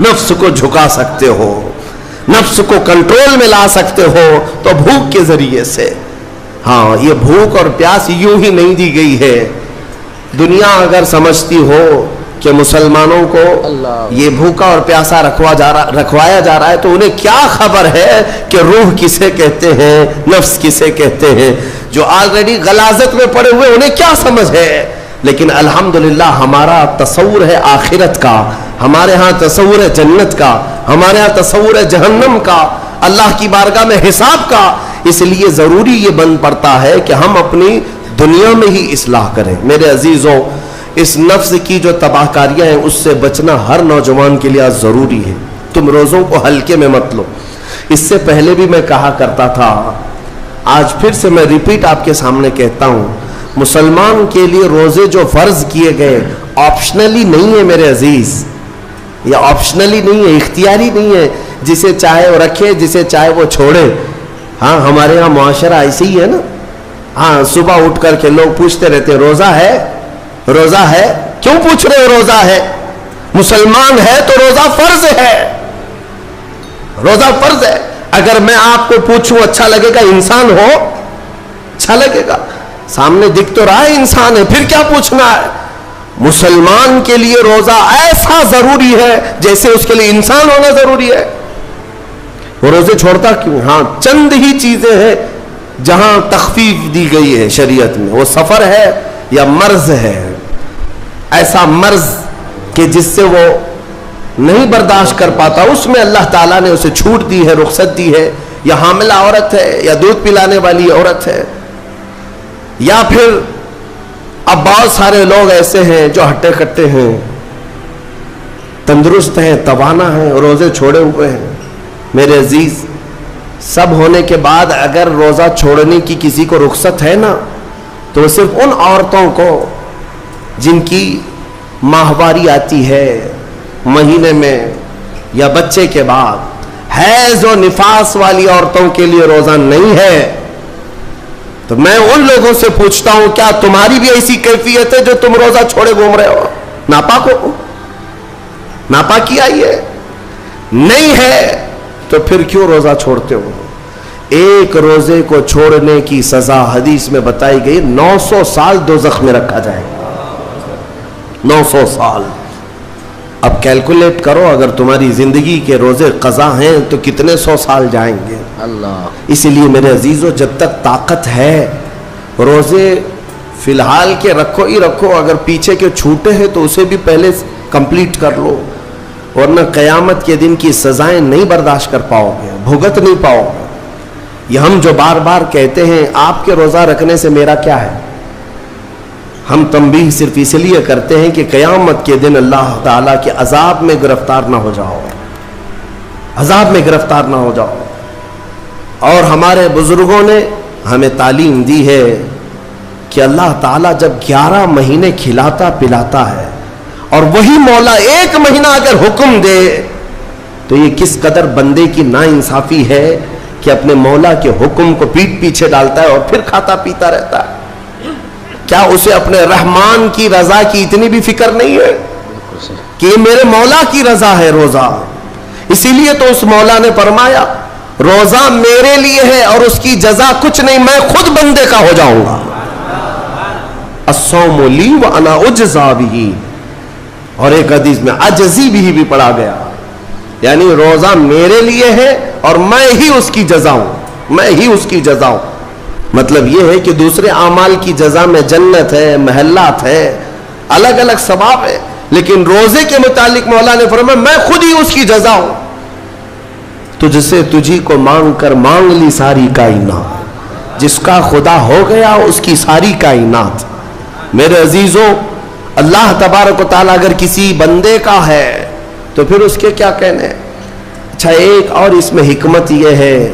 نفس کو جھکا سکتے ہو, نفس کو کنٹرول میں لا سکتے ہو تو بھوک کے ذریعے سے. ہاں, یہ بھوک اور پیاس یوں ہی نہیں دی گئی ہے. دنیا اگر سمجھتی ہو کہ مسلمانوں کو یہ بھوکا اور پیاسا رکھوایا جا رہا ہے تو انہیں کیا خبر ہے کہ روح کسے کہتے ہیں, نفس کسے کہتے ہیں. جو آلریڈی غلاظت میں پڑے ہوئے انہیں کیا سمجھ ہے. لیکن الحمدللہ ہمارا تصور ہے آخرت کا, ہمارے ہاں تصور ہے جنت کا, ہمارے ہاں تصور ہے جہنم کا, اللہ کی بارگاہ میں حساب کا. اس لیے ضروری یہ بن پڑتا ہے کہ ہم اپنی دنیا میں ہی اصلاح کریں. میرے عزیزوں, اس نفس کی جو تباہ کاریاں ہیں اس سے بچنا ہر نوجوان کے لیے آج ضروری ہے. تم روزوں کو ہلکے میں مت لو. اس سے پہلے بھی میں کہا کرتا تھا, آج پھر سے میں ریپیٹ آپ کے سامنے کہتا ہوں, مسلمان کے لیے روزے جو فرض کیے گئے آپشنلی نہیں ہے میرے عزیز. یہ آپشنلی نہیں ہے, اختیاری نہیں ہے. جسے چاہے وہ رکھے, جسے چاہے وہ چھوڑے. ہاں, ہمارے یہاں معاشرہ ایسے ہی ہے نا. ہاں, صبح اٹھ کر کے لوگ پوچھتے رہتے روزہ ہے, روزہ ہے. کیوں پوچھ رہے ہو روزہ ہے؟ مسلمان ہے تو روزہ فرض ہے, روزہ فرض ہے. اگر میں آپ کو پوچھوں اچھا لگے گا؟ انسان ہو اچھا لگے گا, سامنے دکھ تو رہا ہے انسان ہے, پھر کیا پوچھنا ہے. مسلمان کے لیے روزہ ایسا ضروری ہے جیسے اس کے لیے انسان ہونا ضروری ہے. وہ روزے چھوڑتا کیوں؟ ہاں, چند ہی چیزیں ہیں جہاں تخفیف دی گئی ہے شریعت میں. وہ سفر ہے یا مرض ہے, ایسا مرض کہ جس سے وہ نہیں برداشت کر پاتا, اس میں اللہ تعالیٰ نے اسے چھوٹ دی ہے, رخصت دی ہے. یا حاملہ عورت ہے, یا دودھ پلانے والی عورت ہے, یا پھر اب بہت سارے لوگ ایسے ہیں جو ہٹے کٹے ہیں, تندرست ہیں, توانا ہیں, روزے چھوڑے ہوئے ہیں. میرے عزیز, سب ہونے کے بعد اگر روزہ چھوڑنے کی کسی کو رخصت ہے نا, تو صرف ان عورتوں کو جن کی ماہواری آتی ہے مہینے میں یا بچے کے بعد, حیض و نفاس والی عورتوں کے لیے روزہ نہیں ہے. تو میں ان لوگوں سے پوچھتا ہوں, کیا تمہاری بھی ایسی کیفیت ہے جو تم روزہ چھوڑے گھوم رہے ہو؟ ناپاک ہو, ناپاکی آئی ہے؟ نہیں ہے تو پھر کیوں روزہ چھوڑتے ہو؟ ایک روزے کو چھوڑنے کی سزا حدیث میں بتائی گئی 900 سال دوزخ میں رکھا جائے گا. 900 سال. اب کیلکولیٹ کرو, اگر تمہاری زندگی کے روزے قضا ہیں تو کتنے 100 سال جائیں گے. اللہ. اسی لیے میرے عزیزو, جب تک طاقت ہے روزے فی الحال کے رکھو ہی رکھو. اگر پیچھے کے چھوٹے ہیں تو اسے بھی پہلے کمپلیٹ کر لو, ورنہ قیامت کے دن کی سزائیں نہیں برداشت کر پاؤ گے, بھگت نہیں پاؤ گے. یہ ہم جو بار بار کہتے ہیں آپ کے روزہ رکھنے سے میرا کیا ہے, ہم تنبیہ صرف اس لیے کرتے ہیں کہ قیامت کے دن اللہ تعالیٰ کے عذاب میں گرفتار نہ ہو جاؤ, عذاب میں گرفتار نہ ہو جاؤ. اور ہمارے بزرگوں نے ہمیں تعلیم دی ہے کہ اللہ تعالیٰ جب 11 مہینے کھلاتا پلاتا ہے اور وہی مولا 1 مہینہ اگر حکم دے تو یہ کس قدر بندے کی ناانصافی ہے کہ اپنے مولا کے حکم کو پیٹ پیچھے ڈالتا ہے اور پھر کھاتا پیتا رہتا ہے. کیا اسے اپنے رحمان کی رضا کی اتنی بھی فکر نہیں ہے کہ یہ میرے مولا کی رضا ہے روزہ؟ اسی لیے تو اس مولا نے فرمایا روزہ میرے لیے ہے اور اس کی جزا کچھ نہیں, میں خود بندے کا ہو جاؤں گا. الصوم لی وانا اجزا بہ. اور ایک حدیث میں عجزی بھی پڑھا گیا, یعنی روزہ میرے لیے ہے اور میں ہی اس کی جزا ہوں, میں ہی اس کی جزا ہوں. مطلب یہ ہے کہ دوسرے اعمال کی جزا میں جنت ہے, محلات ہے, الگ الگ ثواب ہے, لیکن روزے کے متعلق مولا نے فرمایا میں خود ہی اس کی جزا ہوں. تجھ سے تجھی کو مانگ کر مانگ لی ساری کائنات, جس کا خدا ہو گیا اس کی ساری کائنات. میرے عزیزوں, اللہ تبارک و تعالیٰ اگر کسی بندے کا ہے تو پھر اس کے کیا کہنے. اچھا, ایک اور اس میں حکمت یہ ہے,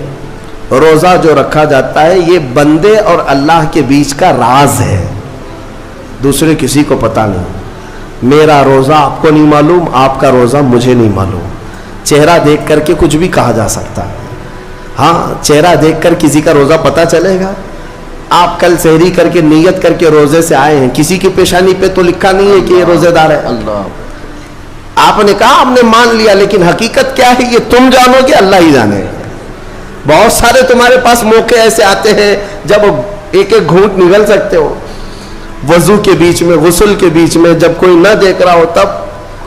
روزہ جو رکھا جاتا ہے یہ بندے اور اللہ کے بیچ کا راز ہے, دوسرے کسی کو پتہ نہیں. میرا روزہ آپ کو نہیں معلوم, آپ کا روزہ مجھے نہیں معلوم. چہرہ دیکھ کر کے کچھ بھی کہا جا سکتا ہے. ہاں, چہرہ دیکھ کر کسی کا روزہ پتہ چلے گا. آپ کل سحری کر کے نیت کر کے روزے سے آئے ہیں, کسی کی پیشانی پہ تو لکھا نہیں ہے کہ یہ روزے دار ہے. اللہ. آپ نے کہا آپ نے مان لیا، لیکن حقیقت کیا ہے یہ تم جانو گے، اللہ ہی جانے گا۔ بہت سارے تمہارے پاس موقع ایسے آتے ہیں جب ایک ایک گھونٹ نگل سکتے ہو، وضو کے بیچ میں، غسل کے بیچ میں، جب کوئی نہ دیکھ رہا ہو تب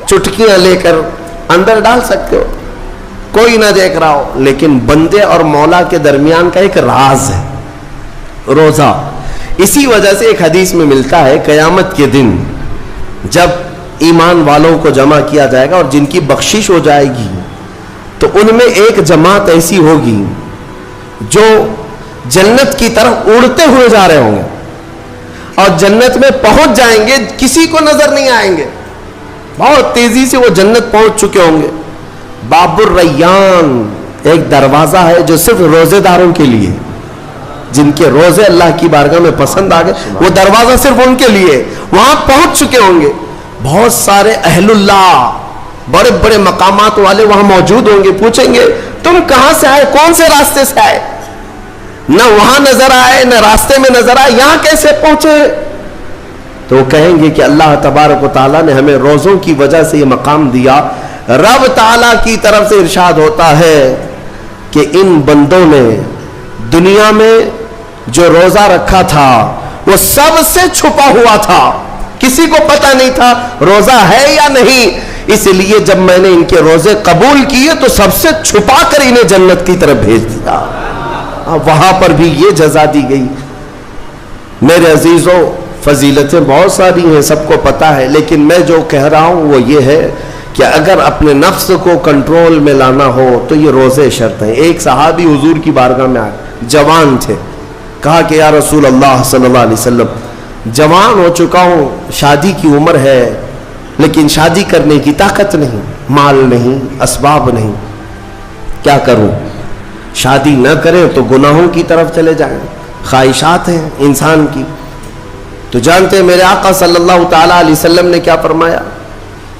چٹکیاں لے کر اندر ڈال سکتے ہو، کوئی نہ دیکھ رہا ہو۔ لیکن بندے اور مولا کے درمیان کا ایک راز ہے روزہ۔ اسی وجہ سے ایک حدیث میں ملتا ہے قیامت کے دن جب ایمان والوں کو جمع کیا جائے گا اور جن کی بخشش ہو جائے گی تو ان میں ایک جماعت ایسی ہوگی جو جنت کی طرف اڑتے ہوئے جا رہے ہوں گے اور جنت میں پہنچ جائیں گے، کسی کو نظر نہیں آئیں گے، بہت تیزی سے وہ جنت پہنچ چکے ہوں گے۔ باب الریان ایک دروازہ ہے جو صرف روزے داروں کے لیے، جن کے روزے اللہ کی بارگاہ میں پسند آ گئے، وہ دروازہ صرف ان کے لیے، وہاں پہنچ چکے ہوں گے۔ بہت سارے اہل اللہ، بڑے بڑے مقامات والے وہاں موجود ہوں گے، پوچھیں گے تم کہاں سے آئے، کون سے راستے سے آئے؟ نہ وہاں نظر آئے نہ راستے میں نظر آئے، یہاں کیسے پہنچے؟ تو وہ کہیں گے کہ اللہ تبارک و تعالیٰ نے ہمیں روزوں کی وجہ سے یہ مقام دیا۔ رب تعالیٰ کی طرف سے ارشاد ہوتا ہے کہ ان بندوں نے دنیا میں جو روزہ رکھا تھا وہ سب سے چھپا ہوا تھا، کسی کو پتہ نہیں تھا روزہ ہے یا نہیں، اس لیے جب میں نے ان کے روزے قبول کیے تو سب سے چھپا کر انہیں جنت کی طرف بھیج دیا۔ وہاں پر بھی یہ جزا دی گئی۔ میرے عزیزوں، فضیلتیں بہت ساری ہیں، سب کو پتہ ہے، لیکن میں جو کہہ رہا ہوں وہ یہ ہے کہ اگر اپنے نفس کو کنٹرول میں لانا ہو تو یہ روزے شرط ہیں۔ ایک صحابی حضور کی بارگاہ میں آئے، جوان تھے، کہا کہ یا رسول اللہ صلی اللہ علیہ وسلم، جوان ہو چکا ہوں، شادی کی عمر ہے، لیکن شادی کرنے کی طاقت نہیں، مال نہیں، اسباب نہیں، کیا کروں؟ شادی نہ کریں تو گناہوں کی طرف چلے جائیں، خواہشات ہیں انسان کی۔ تو جانتے ہیں میرے آقا صلی اللہ تعالیٰ علیہ وسلم نے کیا فرمایا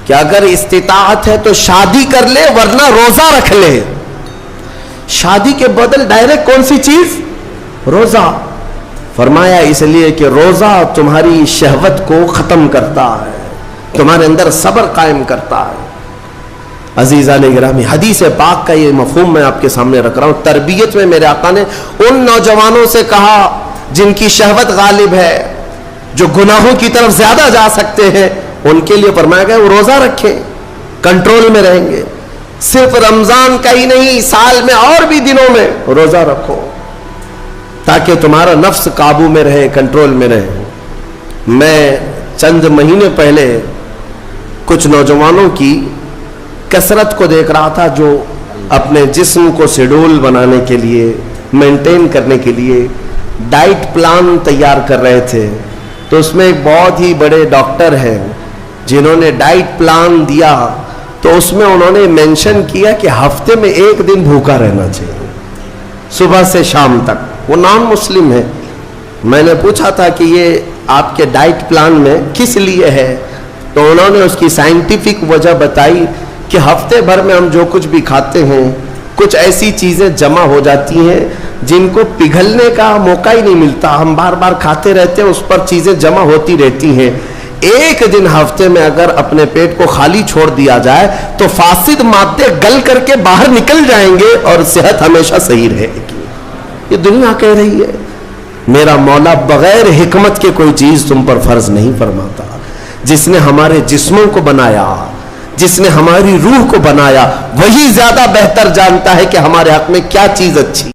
کہ اگر استطاعت ہے تو شادی کر لے ورنہ روزہ رکھ لے۔ شادی کے بدل ڈائریکٹ کون سی چیز؟ روزہ۔ فرمایا اس لیے کہ روزہ تمہاری شہوت کو ختم کرتا ہے، تمہارے اندر صبر قائم کرتا ہے۔ عزیزان گرامی، حدیث پاک کا یہ مفہوم میں آپ کے سامنے رکھ رہا ہوں۔ تربیت میں میرے آقا نے ان نوجوانوں سے کہا جن کی شہوت غالب ہے، جو گناہوں کی طرف زیادہ جا سکتے ہیں، ان کے لیے فرمایا گیا وہ روزہ رکھیں، کنٹرول میں رہیں گے۔ صرف رمضان کا ہی نہیں، سال میں اور بھی دنوں میں روزہ رکھو تاکہ تمہارا نفس قابو میں رہے، کنٹرول میں رہے۔ میں چند مہینے پہلے کچھ نوجوانوں کی کثرت کو دیکھ رہا تھا جو اپنے جسم کو شیڈول بنانے کے لیے، مینٹین کرنے کے لیے ڈائٹ پلان تیار کر رہے تھے۔ تو اس میں ایک بہت ہی بڑے ڈاکٹر ہیں جنہوں نے ڈائٹ پلان دیا، تو اس میں انہوں نے مینشن کیا کہ ہفتے میں ایک دن بھوکا رہنا چاہیے، صبح سے شام تک۔ وہ نان مسلم ہے۔ میں نے پوچھا تھا کہ یہ آپ کے ڈائٹ پلان میں کس لیے ہے؟ تو انہوں نے اس کی سائنٹیفک وجہ بتائی کہ ہفتے بھر میں ہم جو کچھ بھی کھاتے ہیں، کچھ ایسی چیزیں جمع ہو جاتی ہیں جن کو پگھلنے کا موقع ہی نہیں ملتا، ہم بار بار کھاتے رہتے ہیں، اس پر چیزیں جمع ہوتی رہتی ہیں۔ ایک دن ہفتے میں اگر اپنے پیٹ کو خالی چھوڑ دیا جائے تو فاسد مادے گل کر کے باہر نکل جائیں گے اور صحت ہمیشہ صحیح رہے گی۔ یہ دنیا کہہ رہی ہے۔ میرا مولا بغیر حکمت کے کوئی چیز تم پر فرض نہیں فرماتا۔ جس نے ہمارے جسموں کو بنایا، جس نے ہماری روح کو بنایا، وہی زیادہ بہتر جانتا ہے کہ ہمارے حق میں کیا چیز اچھی